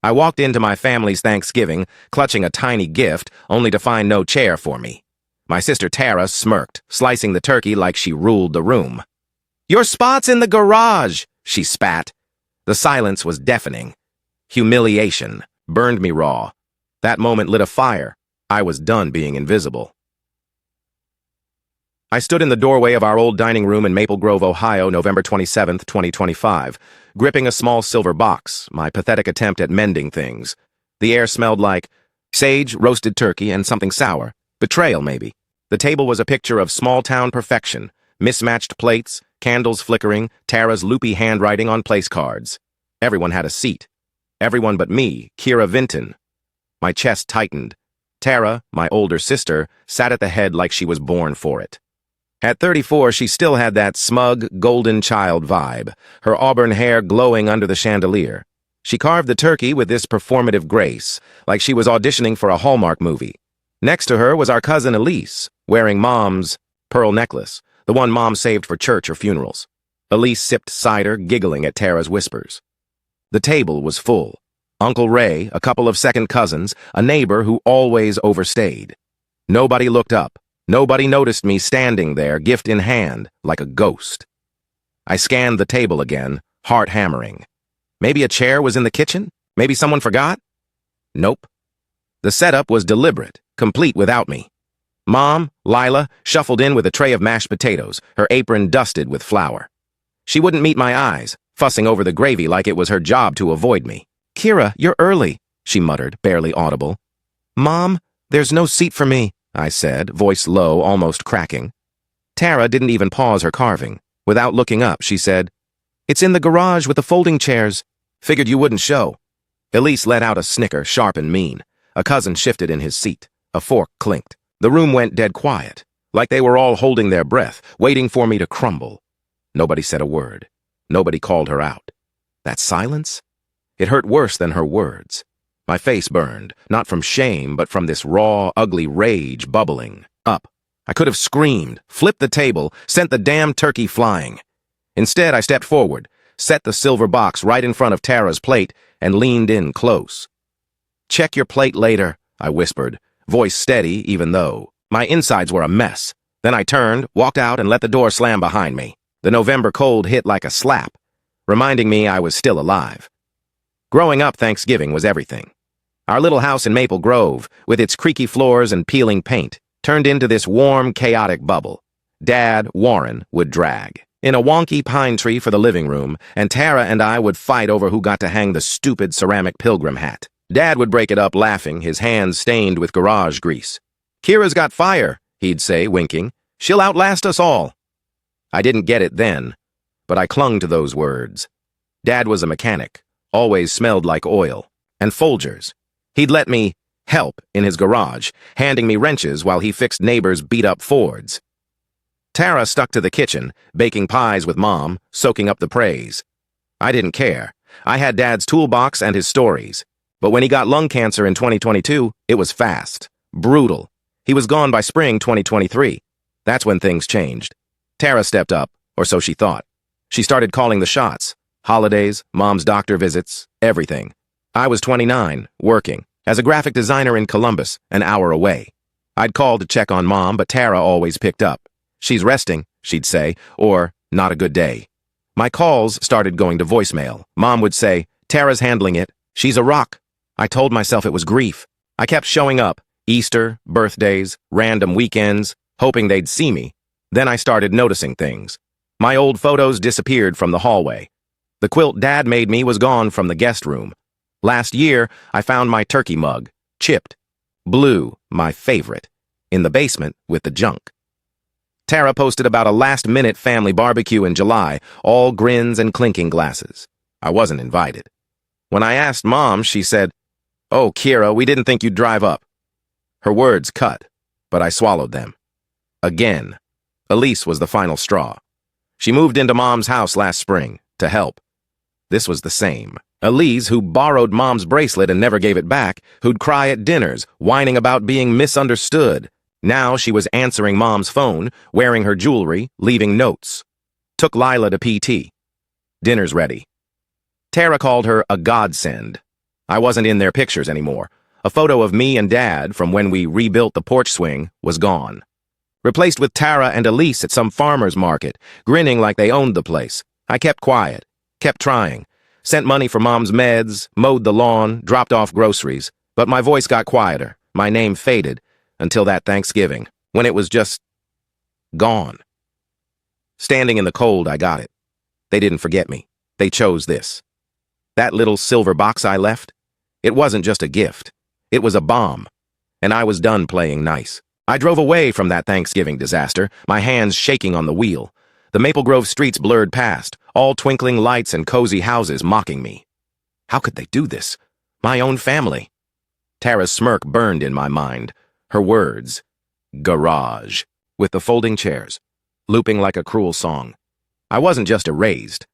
I walked into my family's Thanksgiving, clutching a tiny gift, only to find no chair for me. My sister Tara smirked, slicing the turkey like she ruled the room. "Your spot's in the garage," she spat. The silence was deafening. Humiliation burned me raw. That moment lit a fire. I was done being invisible. I stood in the doorway of our old dining room in Maple Grove, Ohio, November 27, 2025, gripping a small silver box, my pathetic attempt at mending things. The air smelled like sage, roasted turkey, and something sour. Betrayal, maybe. The table was a picture of small-town perfection, mismatched plates, candles flickering, Tara's loopy handwriting on place cards. Everyone had a seat. Everyone but me, Kira Vinton. My chest tightened. Tara, my older sister, sat at the head like she was born for it. At 34, she still had that smug, golden child vibe, her auburn hair glowing under the chandelier. She carved the turkey with this performative grace, like she was auditioning for a Hallmark movie. Next to her was our cousin Elise, wearing Mom's pearl necklace, the one Mom saved for church or funerals. Elise sipped cider, giggling at Tara's whispers. The table was full. Uncle Ray, a couple of second cousins, a neighbor who always overstayed. Nobody looked up. Nobody noticed me standing there, gift in hand, like a ghost. I scanned the table again, heart hammering. Maybe a chair was in the kitchen? Maybe someone forgot? Nope. The setup was deliberate, complete without me. Mom, Lila, shuffled in with a tray of mashed potatoes, her apron dusted with flour. She wouldn't meet my eyes, fussing over the gravy like it was her job to avoid me. "Kira, you're early," she muttered, barely audible. "Mom, there's no seat for me," I said, voice low, almost cracking. Tara didn't even pause her carving. Without looking up, she said, "It's in the garage with the folding chairs. Figured you wouldn't show." Elise let out a snicker, sharp and mean. A cousin shifted in his seat. A fork clinked. The room went dead quiet, like they were all holding their breath, waiting for me to crumble. Nobody said a word. Nobody called her out. That silence? It hurt worse than her words. My face burned, not from shame, but from this raw, ugly rage bubbling up. I could have screamed, flipped the table, sent the damn turkey flying. Instead, I stepped forward, set the silver box right in front of Tara's plate, and leaned in close. "Check your plate later," I whispered, voice steady even though my insides were a mess. Then I turned, walked out, and let the door slam behind me. The November cold hit like a slap, reminding me I was still alive. Growing up, Thanksgiving was everything. Our little house in Maple Grove, with its creaky floors and peeling paint, turned into this warm, chaotic bubble. Dad, Warren, would drag in a wonky pine tree for the living room, and Tara and I would fight over who got to hang the stupid ceramic pilgrim hat. Dad would break it up laughing, his hands stained with garage grease. "Kira's got fire," he'd say, winking. "She'll outlast us all." I didn't get it then, but I clung to those words. Dad was a mechanic, always smelled like oil, and Folgers. He'd let me help in his garage, handing me wrenches while he fixed neighbors' beat-up Fords. Tara stuck to the kitchen, baking pies with Mom, soaking up the praise. I didn't care. I had Dad's toolbox and his stories. But when he got lung cancer in 2022, it was fast, brutal. He was gone by spring 2023. That's when things changed. Tara stepped up, or so she thought. She started calling the shots. Holidays, Mom's doctor visits, everything. I was 29, working, as a graphic designer in Columbus, an hour away. I'd call to check on Mom, but Tara always picked up. "She's resting," she'd say, or "not a good day." My calls started going to voicemail. Mom would say, "Tara's handling it. She's a rock." I told myself it was grief. I kept showing up, Easter, birthdays, random weekends, hoping they'd see me. Then I started noticing things. My old photos disappeared from the hallway. The quilt Dad made me was gone from the guest room. Last year, I found my turkey mug, chipped. Blue, my favorite, in the basement with the junk. Tara posted about a last-minute family barbecue in July, all grins and clinking glasses. I wasn't invited. When I asked Mom, she said, "Oh, Kira, we didn't think you'd drive up." Her words cut, but I swallowed them. Again, Elise was the final straw. She moved into Mom's house last spring, to help. This was the same. Elise, who borrowed Mom's bracelet and never gave it back, who'd cry at dinners, whining about being misunderstood. Now she was answering Mom's phone, wearing her jewelry, leaving notes. Took Lila to PT. Dinner's ready. Tara called her a godsend. I wasn't in their pictures anymore. A photo of me and Dad from when we rebuilt the porch swing was gone. Replaced with Tara and Elise at some farmer's market, grinning like they owned the place. I kept quiet, kept trying, sent money for Mom's meds, mowed the lawn, dropped off groceries, but my voice got quieter, my name faded, until that Thanksgiving, when it was just gone. Standing in the cold, I got it. They didn't forget me. They chose this. That little silver box I left, it wasn't just a gift. It was a bomb, and I was done playing nice. I drove away from that Thanksgiving disaster, my hands shaking on the wheel. The Maple Grove streets blurred past, all twinkling lights and cozy houses mocking me. How could they do this? My own family. Tara's smirk burned in my mind. Her words, garage, with the folding chairs, looping like a cruel song. I wasn't just erased.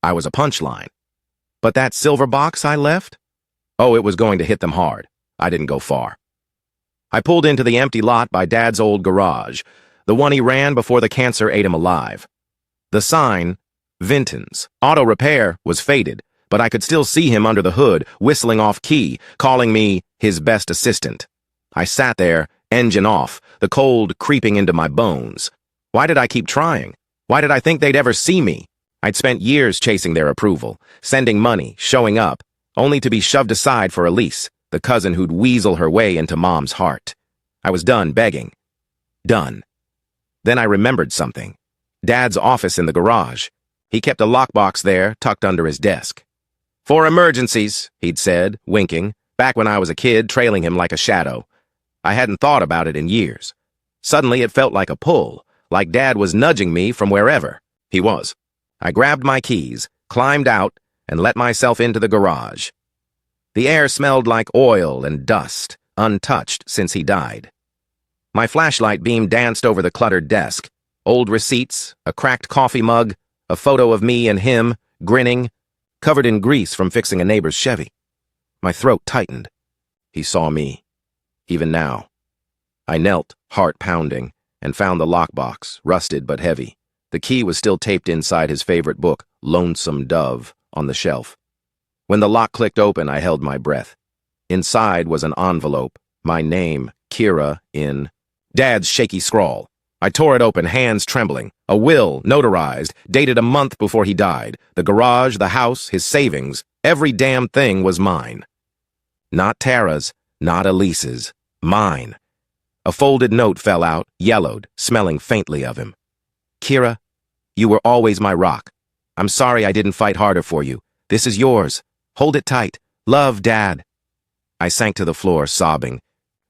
I was a punchline. But that silver box I left? Oh, it was going to hit them hard. I didn't go far. I pulled into the empty lot by Dad's old garage, the one he ran before the cancer ate him alive. The sign, Vinton's, auto repair, was faded, but I could still see him under the hood, whistling off key, calling me his best assistant. I sat there, engine off, the cold creeping into my bones. Why did I keep trying? Why did I think they'd ever see me? I'd spent years chasing their approval, sending money, showing up, only to be shoved aside for Elise, the cousin who'd weasel her way into Mom's heart. I was done begging. Done. Then I remembered something. Dad's office in the garage. He kept a lockbox there, tucked under his desk. For emergencies, he'd said, winking, back when I was a kid, trailing him like a shadow. I hadn't thought about it in years. Suddenly it felt like a pull, like Dad was nudging me from wherever he was. I grabbed my keys, climbed out, and let myself into the garage. The air smelled like oil and dust, untouched since he died. My flashlight beam danced over the cluttered desk. Old receipts, a cracked coffee mug, a photo of me and him, grinning, covered in grease from fixing a neighbor's Chevy. My throat tightened. He saw me. Even now. I knelt, heart pounding, and found the lockbox, rusted but heavy. The key was still taped inside his favorite book, Lonesome Dove, on the shelf. When the lock clicked open, I held my breath. Inside was an envelope, my name, Kira, in Dad's shaky scrawl. I tore it open, hands trembling. A will, notarized, dated a month before he died. The garage, the house, his savings, every damn thing was mine. Not Tara's, not Elise's, mine. A folded note fell out, yellowed, smelling faintly of him. Kira, you were always my rock. I'm sorry I didn't fight harder for you. This is yours. Hold it tight. Love, Dad. I sank to the floor, sobbing.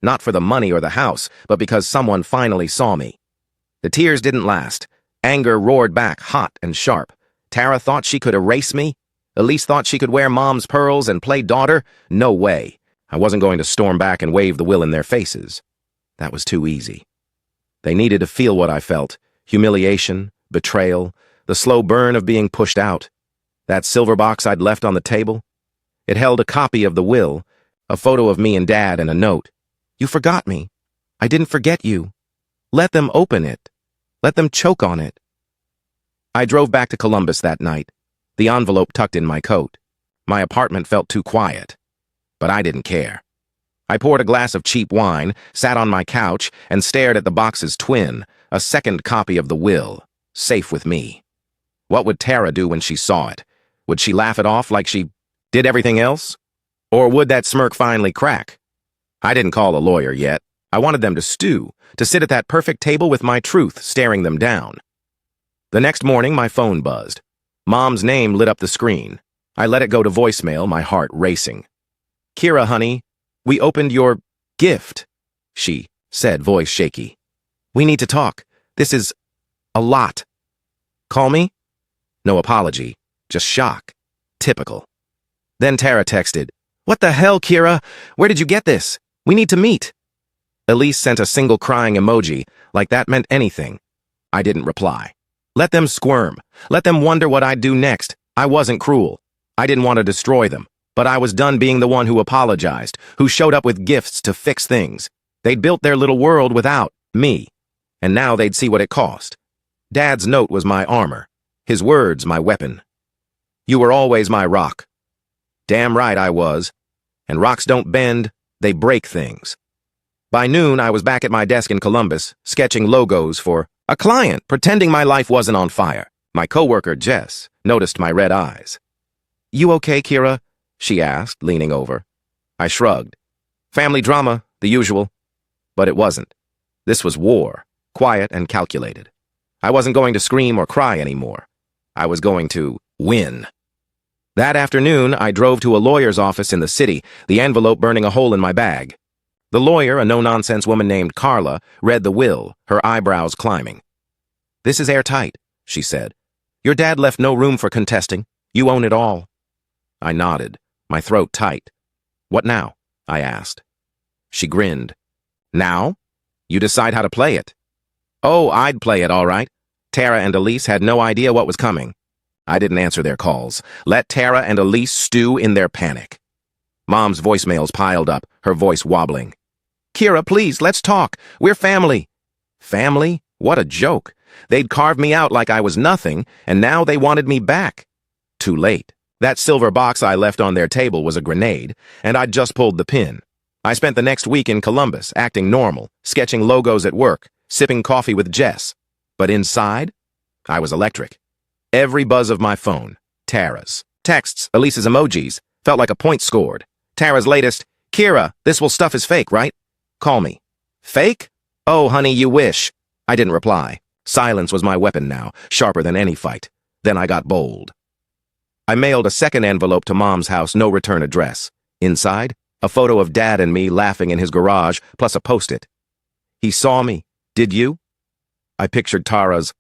Not for the money or the house, but because someone finally saw me. The tears didn't last. Anger roared back, hot and sharp. Tara thought she could erase me? Elise thought she could wear Mom's pearls and play daughter? No way. I wasn't going to storm back and wave the will in their faces. That was too easy. They needed to feel what I felt. Humiliation, betrayal, the slow burn of being pushed out. That silver box I'd left on the table. It held a copy of the will, a photo of me and Dad, and a note. You forgot me. I didn't forget you. Let them open it. Let them choke on it. I drove back to Columbus that night, the envelope tucked in my coat. My apartment felt too quiet, but I didn't care. I poured a glass of cheap wine, sat on my couch, and stared at the box's twin, a second copy of the will, safe with me. What would Tara do when she saw it? Would she laugh it off like she did everything else? Or would that smirk finally crack? I didn't call a lawyer yet. I wanted them to stew, to sit at that perfect table with my truth staring them down. The next morning, my phone buzzed. Mom's name lit up the screen. I let it go to voicemail, my heart racing. Kira, honey, we opened your gift, she said, voice shaky. We need to talk. This is a lot. Call me? No apology, just shock. Typical. Then Tara texted, What the hell, Kira? Where did you get this? We need to meet. Elise sent a single crying emoji, like that meant anything. I didn't reply. Let them squirm. Let them wonder what I'd do next. I wasn't cruel. I didn't want to destroy them, but I was done being the one who apologized, who showed up with gifts to fix things. They'd built their little world without me, and now they'd see what it cost. Dad's note was my armor, his words my weapon. You were always my rock. Damn right I was. And rocks don't bend, they break things. By noon, I was back at my desk in Columbus, sketching logos for a client, pretending my life wasn't on fire. My coworker, Jess, noticed my red eyes. "You okay, Kira?" she asked, leaning over. I shrugged. Family drama, the usual. But it wasn't. This was war, quiet and calculated. I wasn't going to scream or cry anymore. I was going to win. That afternoon, I drove to a lawyer's office in the city, the envelope burning a hole in my bag. The lawyer, a no-nonsense woman named Carla, read the will, her eyebrows climbing. "This is airtight," she said. "Your dad left no room for contesting. You own it all." I nodded, my throat tight. "What now?" I asked. She grinned. "Now? You decide how to play it." "Oh, I'd play it all right." Tara and Elise had no idea what was coming. I didn't answer their calls. Let Tara and Elise stew in their panic. Mom's voicemails piled up, her voice wobbling. "Kira, please, let's talk. We're family." Family? What a joke. They'd carved me out like I was nothing, and now they wanted me back. Too late. That silver box I left on their table was a grenade, and I'd just pulled the pin. I spent the next week in Columbus, acting normal, sketching logos at work, sipping coffee with Jess. But inside, I was electric. Every buzz of my phone, Tara's. Texts, Elise's emojis, felt like a point scored. Tara's latest, "Kira, this will stuff is fake, right? Call me." "Fake? Oh, honey, you wish." I didn't reply. Silence was my weapon now, sharper than any fight. Then I got bold. I mailed a second envelope to Mom's house, no return address. Inside, a photo of Dad and me laughing in his garage, plus a post-it. "He saw me. Did you?" I pictured Tara's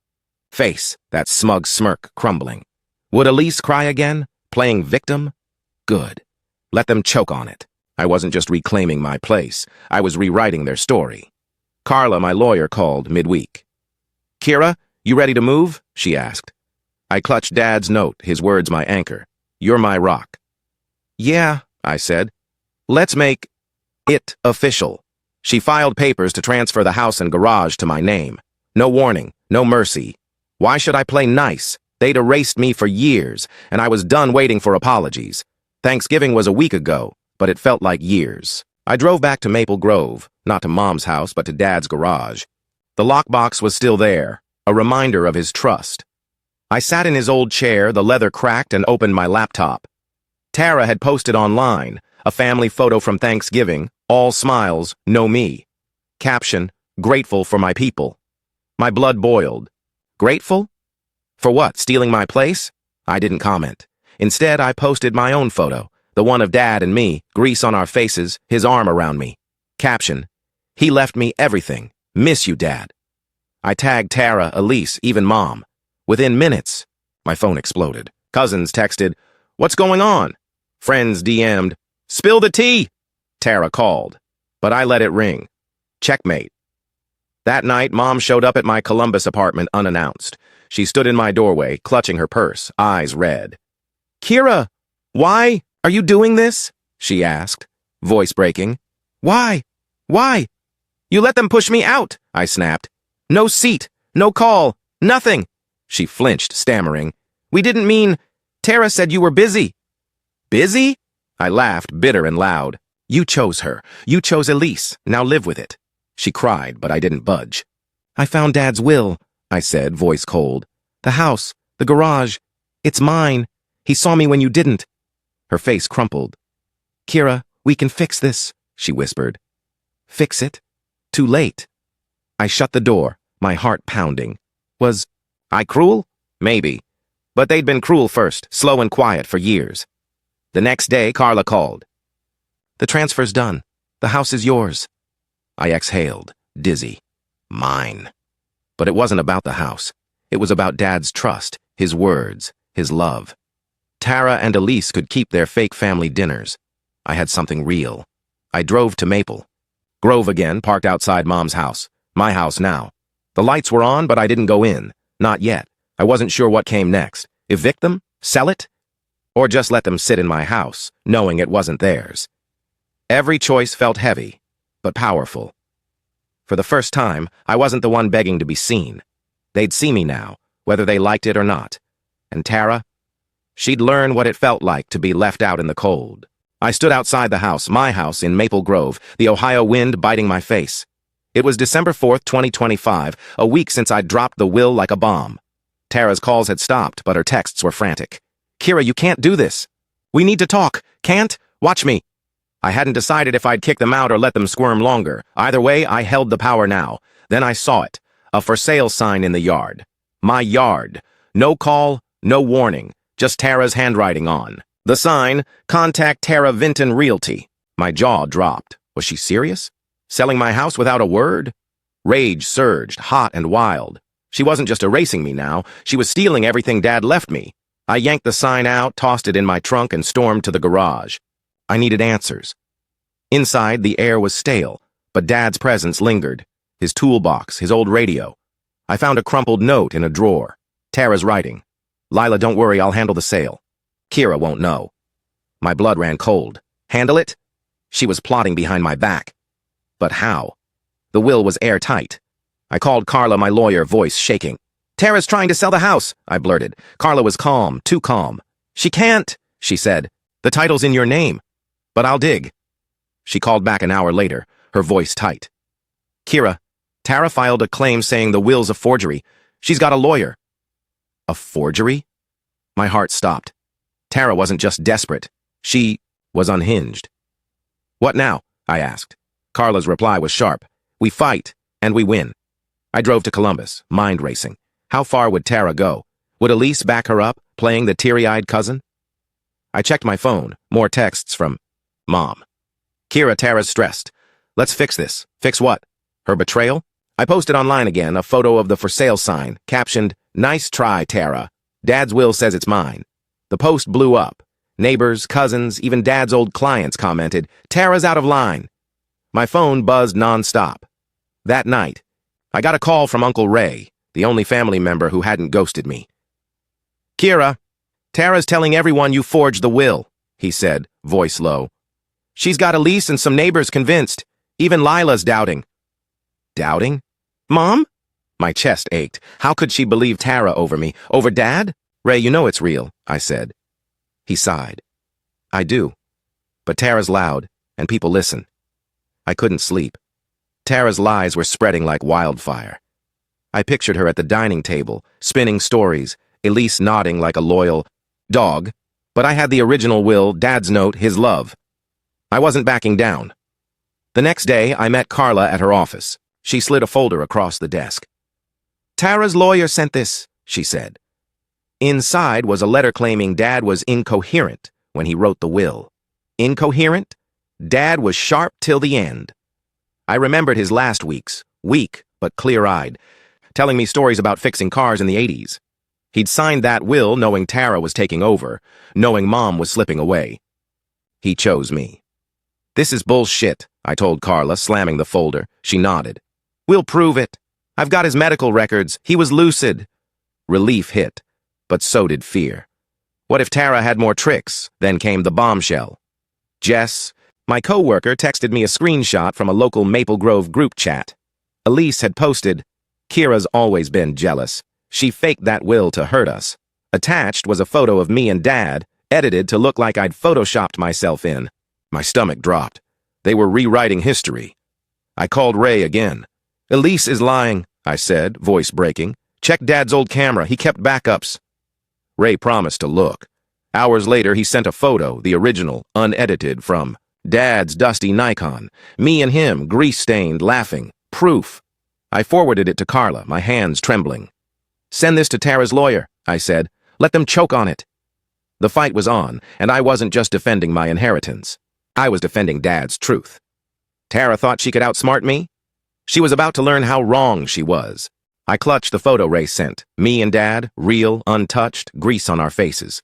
face, that smug smirk crumbling. Would Elise cry again, playing victim? Good. Let them choke on it. I wasn't just reclaiming my place. I was rewriting their story. Carla, my lawyer, called midweek. "Kira, you ready to move?" she asked. I clutched Dad's note, his words my anchor. "You're my rock." "Yeah," I said. "Let's make it official." She filed papers to transfer the house and garage to my name. No warning, no mercy. Why should I play nice? They'd erased me for years, and I was done waiting for apologies. Thanksgiving was a week ago, but it felt like years. I drove back to Maple Grove, not to Mom's house, but to Dad's garage. The lockbox was still there, a reminder of his trust. I sat in his old chair, the leather cracked, and opened my laptop. Tara had posted online, a family photo from Thanksgiving, all smiles, no me. Caption, "Grateful for my people." My blood boiled. Grateful? For what, stealing my place? I didn't comment. Instead, I posted my own photo, the one of Dad and me, grease on our faces, his arm around me. Caption, "He left me everything. Miss you, Dad." I tagged Tara, Elise, even Mom. Within minutes, my phone exploded. Cousins texted, "What's going on?" Friends DM'd, "Spill the tea." Tara called, but I let it ring. Checkmate. That night, Mom showed up at my Columbus apartment unannounced. She stood in my doorway, clutching her purse, eyes red. "Kira, why are you doing this?" she asked, voice breaking. "Why? Why? You let them push me out," I snapped. "No seat, no call, nothing." She flinched, stammering. "We didn't mean... Tara said you were busy." "Busy?" I laughed, bitter and loud. "You chose her. You chose Elise. Now live with it." She cried, but I didn't budge. "I found Dad's will," I said, voice cold. "The house, the garage. It's mine. He saw me when you didn't." Her face crumpled. "Kira, we can fix this," she whispered. "Fix it? Too late." I shut the door, my heart pounding. Was I cruel? Maybe. But they'd been cruel first, slow and quiet for years. The next day, Carla called. "The transfer's done. The house is yours." I exhaled, dizzy. Mine. But it wasn't about the house. It was about Dad's trust, his words, his love. Tara and Elise could keep their fake family dinners. I had something real. I drove to Maple. Grove again, parked outside Mom's house. My house now. The lights were on, but I didn't go in. Not yet. I wasn't sure what came next. Evict them? Sell it? Or just let them sit in my house, knowing it wasn't theirs. Every choice felt heavy, but powerful. For the first time, I wasn't the one begging to be seen. They'd see me now, whether they liked it or not. And Tara? She'd learn what it felt like to be left out in the cold. I stood outside the house, my house in Maple Grove, the Ohio wind biting my face. It was December 4th, 2025, a week since I'd dropped the will like a bomb. Tara's calls had stopped, but her texts were frantic. "Kira, you can't do this. We need to talk. Can't? Watch me." I hadn't decided if I'd kick them out or let them squirm longer. Either way, I held the power now. Then I saw it. A for sale sign in the yard. My yard. No call, no warning. Just Tara's handwriting on. The sign, "Contact Tara Vinton Realty." My jaw dropped. Was she serious? Selling my house without a word? Rage surged, hot and wild. She wasn't just erasing me now. She was stealing everything Dad left me. I yanked the sign out, tossed it in my trunk, and stormed to the garage. I needed answers. Inside, the air was stale, but Dad's presence lingered. His toolbox, his old radio. I found a crumpled note in a drawer. Tara's writing. "Lila, don't worry, I'll handle the sale. Kira won't know." My blood ran cold. Handle it? She was plotting behind my back. But how? The will was airtight. I called Carla, my lawyer, voice shaking. "Tara's trying to sell the house," I blurted. Carla was calm, too calm. "She can't," she said. "The title's in your name. But I'll dig." She called back an hour later, her voice tight. "Kira, Tara filed a claim saying the will's a forgery. She's got a lawyer." A forgery? My heart stopped. Tara wasn't just desperate. She was unhinged. "What now?" I asked. Carla's reply was sharp. "We fight, and we win." I drove to Columbus, mind racing. How far would Tara go? Would Elise back her up, playing the teary-eyed cousin? I checked my phone. More texts from Mom. "Kira, Tara's stressed. Let's fix this." "Fix what? Her betrayal?" I posted online again a photo of the for sale sign, captioned, "Nice try, Tara. Dad's will says it's mine." The post blew up. Neighbors, cousins, even Dad's old clients commented, "Tara's out of line." My phone buzzed nonstop. That night, I got a call from Uncle Ray, the only family member who hadn't ghosted me. "Kira, Tara's telling everyone you forged the will," he said, voice low. "She's got Elise and some neighbors convinced. Even Lila's doubting." Doubting? Mom? My chest ached. How could she believe Tara over me? Over Dad? "Ray, you know it's real," I said. He sighed. "I do. But Tara's loud, and people listen." I couldn't sleep. Tara's lies were spreading like wildfire. I pictured her at the dining table, spinning stories, Elise nodding like a loyal dog, but I had the original will, Dad's note, his love. I wasn't backing down. The next day, I met Carla at her office. She slid a folder across the desk. "Tara's lawyer sent this," she said. Inside was a letter claiming Dad was incoherent when he wrote the will. Incoherent? Dad was sharp till the end. I remembered his last weeks, weak but clear-eyed, telling me stories about fixing cars in the 80s. He'd signed that will knowing Tara was taking over, knowing Mom was slipping away. He chose me. "This is bullshit," I told Carla, slamming the folder. She nodded. "We'll prove it. I've got his medical records. He was lucid." Relief hit, but so did fear. What if Tara had more tricks? Then came the bombshell. Jess, my co-worker, texted me a screenshot from a local Maple Grove group chat. Elise had posted, "Kira's always been jealous. She faked that will to hurt us." Attached was a photo of me and Dad, edited to look like I'd photoshopped myself in. My stomach dropped. They were rewriting history. I called Ray again. "Elise is lying," I said, voice breaking. "Check Dad's old camera. He kept backups." Ray promised to look. Hours later, he sent a photo, the original, unedited, from Dad's dusty Nikon. Me and him, grease-stained, laughing. Proof. I forwarded it to Carla, my hands trembling. "Send this to Tara's lawyer," I said. "Let them choke on it." The fight was on, and I wasn't just defending my inheritance. I was defending Dad's truth. Tara thought she could outsmart me? She was about to learn how wrong she was. I clutched the photo Ray sent. Me and Dad, real, untouched, grease on our faces.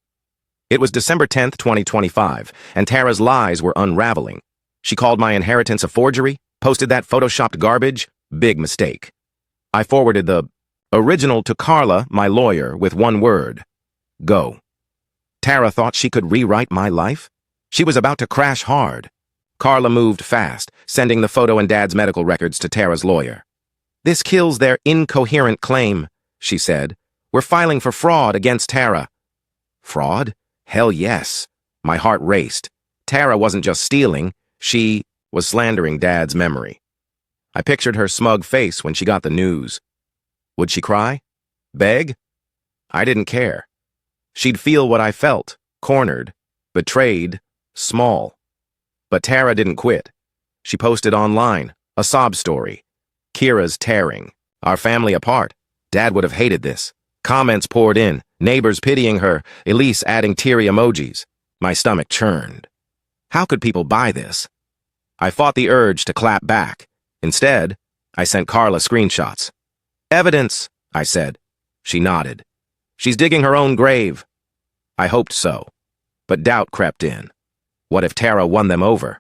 It was December 10th, 2025, and Tara's lies were unraveling. She called my inheritance a forgery, posted that photoshopped garbage. Big mistake. I forwarded the original to Carla, my lawyer, with one word. Go. Tara thought she could rewrite my life? She was about to crash hard. Carla moved fast, sending the photo and Dad's medical records to Tara's lawyer. "This kills their incoherent claim," she said. "We're filing for fraud against Tara." Fraud? Hell yes. My heart raced. Tara wasn't just stealing, she was slandering Dad's memory. I pictured her smug face when she got the news. Would she cry? Beg? I didn't care. She'd feel what I felt, cornered, betrayed, small. But Tara didn't quit. She posted online, a sob story. Kira's tearing. Our family apart. Dad would have hated this. Comments poured in, neighbors pitying her, Elise adding teary emojis. My stomach churned. How could people buy this? I fought the urge to clap back. Instead, I sent Carla screenshots. Evidence, I said. She nodded. She's digging her own grave. I hoped so. But doubt crept in. What if Tara won them over?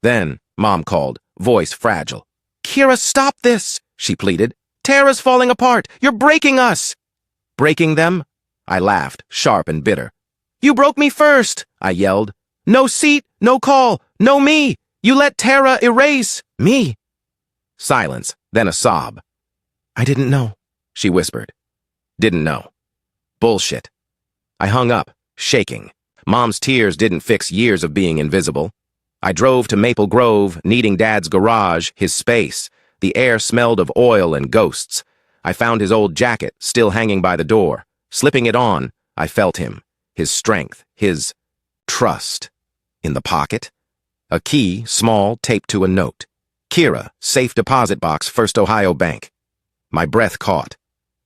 Then, Mom called, voice fragile. Kira, stop this, she pleaded. Tara's falling apart. You're breaking us. Breaking them? I laughed, sharp and bitter. You broke me first, I yelled. No seat, no call, no me. You let Tara erase me. Silence, then a sob. I didn't know, she whispered. Didn't know. Bullshit. I hung up, shaking. Mom's tears didn't fix years of being invisible. I drove to Maple Grove, needing Dad's garage, his space. The air smelled of oil and ghosts. I found his old jacket, still hanging by the door. Slipping it on, I felt him. His strength, his trust. In the pocket, a key, small, taped to a note. Kira, safe deposit box, First Ohio Bank. My breath caught.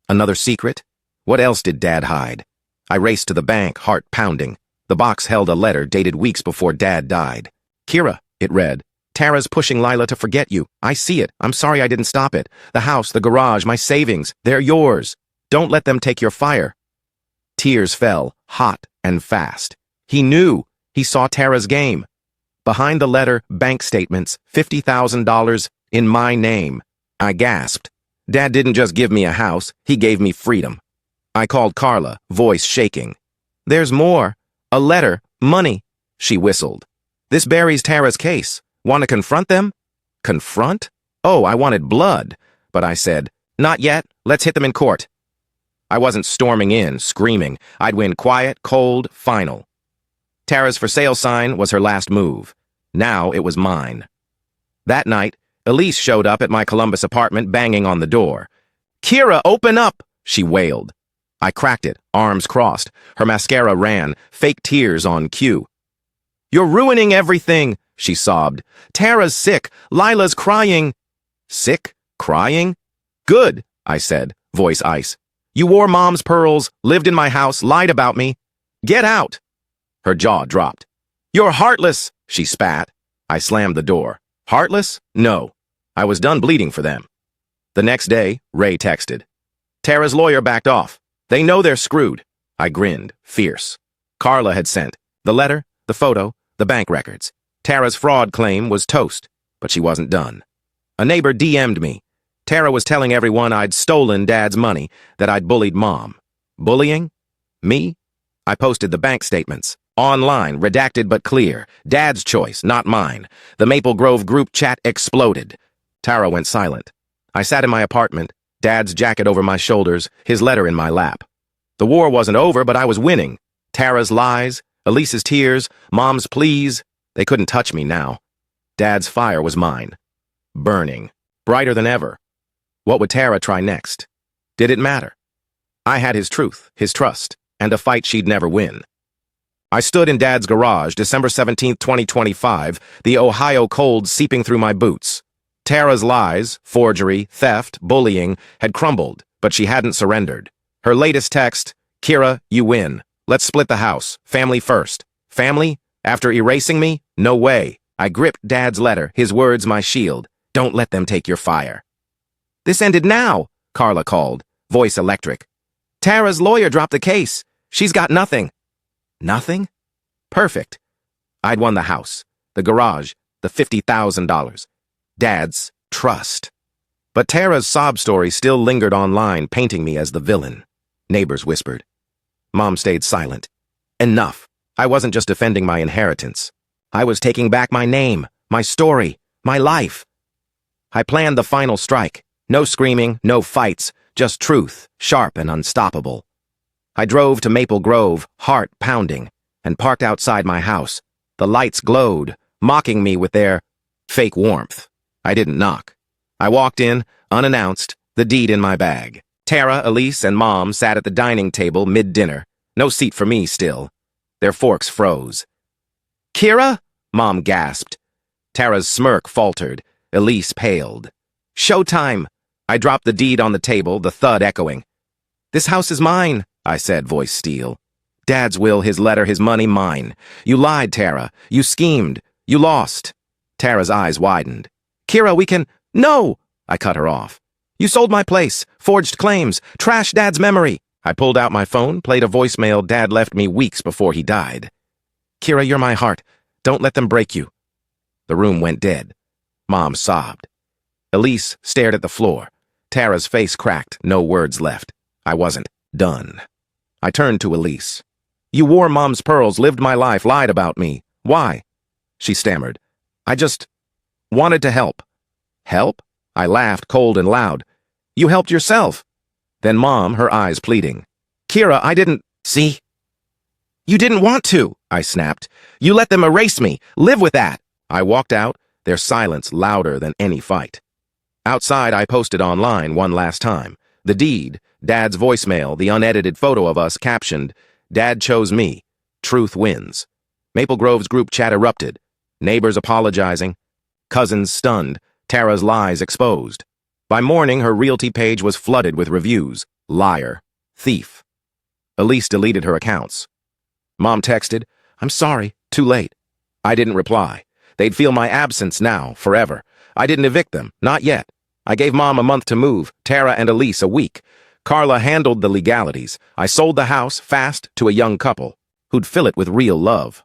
Another secret? What else did Dad hide? I raced to the bank, heart pounding. The box held a letter dated weeks before Dad died. Kira, it read. Tara's pushing Lila to forget you. I see it. I'm sorry I didn't stop it. The house, the garage, my savings, they're yours. Don't let them take your fire. Tears fell, hot and fast. He knew. He saw Tara's game. Behind the letter, bank statements, $50,000 in my name. I gasped. Dad didn't just give me a house, he gave me freedom. I called Carla, voice shaking. There's more. A letter, money, she whistled. This buries Tara's case. Want to confront them? Confront? Oh, I wanted blood. But I said, not yet, let's hit them in court. I wasn't storming in, screaming. I'd win quiet, cold, final. Tara's for sale sign was her last move. Now it was mine. That night, Elise showed up at my Columbus apartment banging on the door. Kira, open up, she wailed. I cracked it, arms crossed. Her mascara ran, fake tears on cue. You're ruining everything, she sobbed. Tara's sick. Lila's crying. Sick? Crying? Good, I said, voice ice. You wore Mom's pearls, lived in my house, lied about me. Get out. Her jaw dropped. You're heartless, she spat. I slammed the door. Heartless? No. I was done bleeding for them. The next day, Ray texted. Tara's lawyer backed off. They know they're screwed. I grinned, fierce. Carla had sent the letter, the photo, the bank records. Tara's fraud claim was toast, but she wasn't done. A neighbor DM'd me. Tara was telling everyone I'd stolen Dad's money, that I'd bullied Mom. Bullying? Me? I posted the bank statements. Online, redacted but clear. Dad's choice, not mine. The Maple Grove group chat exploded. Tara went silent. I sat in my apartment, Dad's jacket over my shoulders, his letter in my lap. The war wasn't over, but I was winning. Tara's lies, Elise's tears, Mom's pleas, they couldn't touch me now. Dad's fire was mine. Burning. Brighter than ever. What would Tara try next? Did it matter? I had his truth, his trust, and a fight she'd never win. I stood in Dad's garage, December 17, 2025, the Ohio cold seeping through my boots. Tara's lies, forgery, theft, bullying, had crumbled, but she hadn't surrendered. Her latest text, Kira, you win. Let's split the house. Family first. Family? After erasing me? No way. I gripped Dad's letter, his words my shield. Don't let them take your fire. This ended now, Carla called, voice electric. Tara's lawyer dropped the case. She's got nothing. Nothing? Perfect. I'd won the house, the garage, the $50,000. Dad's trust. But Tara's sob story still lingered online, painting me as the villain. Neighbors whispered. Mom stayed silent. Enough. I wasn't just defending my inheritance. I was taking back my name, my story, my life. I planned the final strike. No screaming, no fights, just truth, sharp and unstoppable. I drove to Maple Grove, heart pounding, and parked outside my house. The lights glowed, mocking me with their fake warmth. I didn't knock. I walked in, unannounced, the deed in my bag. Tara, Elise, and Mom sat at the dining table mid-dinner. No seat for me still. Their forks froze. "Kira?" Mom gasped. Tara's smirk faltered. Elise paled. "Showtime!" I dropped the deed on the table, the thud echoing. "This house is mine," I said, voice steel. "Dad's will, his letter, his money, mine. You lied, Tara. You schemed. You lost." Tara's eyes widened. "Kira, we can—" "No!" I cut her off. "You sold my place, forged claims, trashed Dad's memory." I pulled out my phone, played a voicemail Dad left me weeks before he died. "Kira, you're my heart. Don't let them break you." The room went dead. Mom sobbed. Elise stared at the floor. Tara's face cracked, no words left. I wasn't done. I turned to Elise. "You wore Mom's pearls, lived my life, lied about me. Why?" She stammered. "I just wanted to help." "Help?" I laughed, cold and loud. "You helped yourself." Then Mom, her eyes pleading. "Kira, I didn't—" "See? You didn't want to," I snapped. "You let them erase me. Live with that." I walked out, their silence louder than any fight. Outside, I posted online one last time. The deed, Dad's voicemail, the unedited photo of us captioned, "Dad chose me. Truth wins." Maple Grove's group chat erupted. Neighbors apologizing. Cousins stunned. Tara's lies exposed. By morning, her realty page was flooded with reviews. Liar. Thief. Elise deleted her accounts. Mom texted, "I'm sorry, too late." I didn't reply. They'd feel my absence now, forever. I didn't evict them, not yet. I gave Mom a month to move, Tara and Elise a week. Carla handled the legalities. I sold the house, fast, to a young couple, who'd fill it with real love.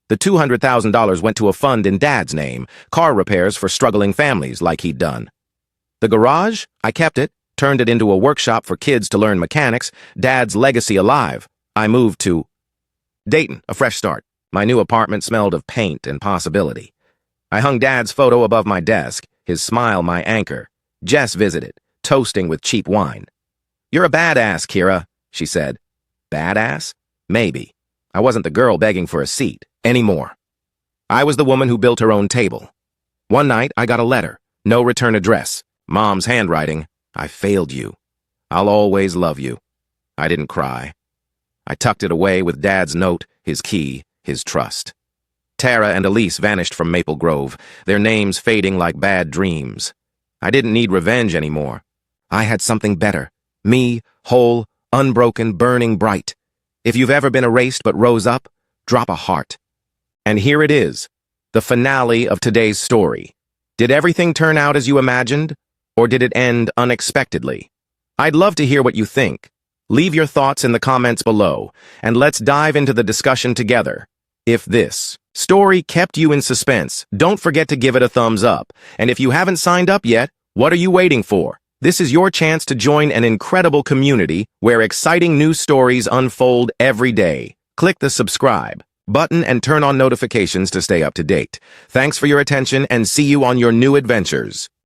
The $200,000 went to a fund in Dad's name, car repairs for struggling families like he'd done. The garage? I kept it, turned it into a workshop for kids to learn mechanics, Dad's legacy alive. I moved to Dayton, a fresh start. My new apartment smelled of paint and possibility. I hung Dad's photo above my desk, his smile my anchor. Jess visited, toasting with cheap wine. "You're a badass, Kira," she said. Badass? Maybe. I wasn't the girl begging for a seat anymore. I was the woman who built her own table. One night, I got a letter. No return address. Mom's handwriting. "I failed you. I'll always love you." I didn't cry. I tucked it away with Dad's note, his key, his trust. Tara and Elise vanished from Maple Grove, their names fading like bad dreams. I didn't need revenge anymore. I had something better. Me, whole, unbroken, burning bright. If you've ever been erased but rose up, drop a heart. And here it is, the finale of today's story. Did everything turn out as you imagined, or did it end unexpectedly? I'd love to hear what you think. Leave your thoughts in the comments below, and let's dive into the discussion together. If this story kept you in suspense, don't forget to give it a thumbs up. And if you haven't signed up yet, what are you waiting for? This is your chance to join an incredible community where exciting new stories unfold every day. Click the subscribe button and turn on notifications to stay up to date. Thanks for your attention and see you on your new adventures.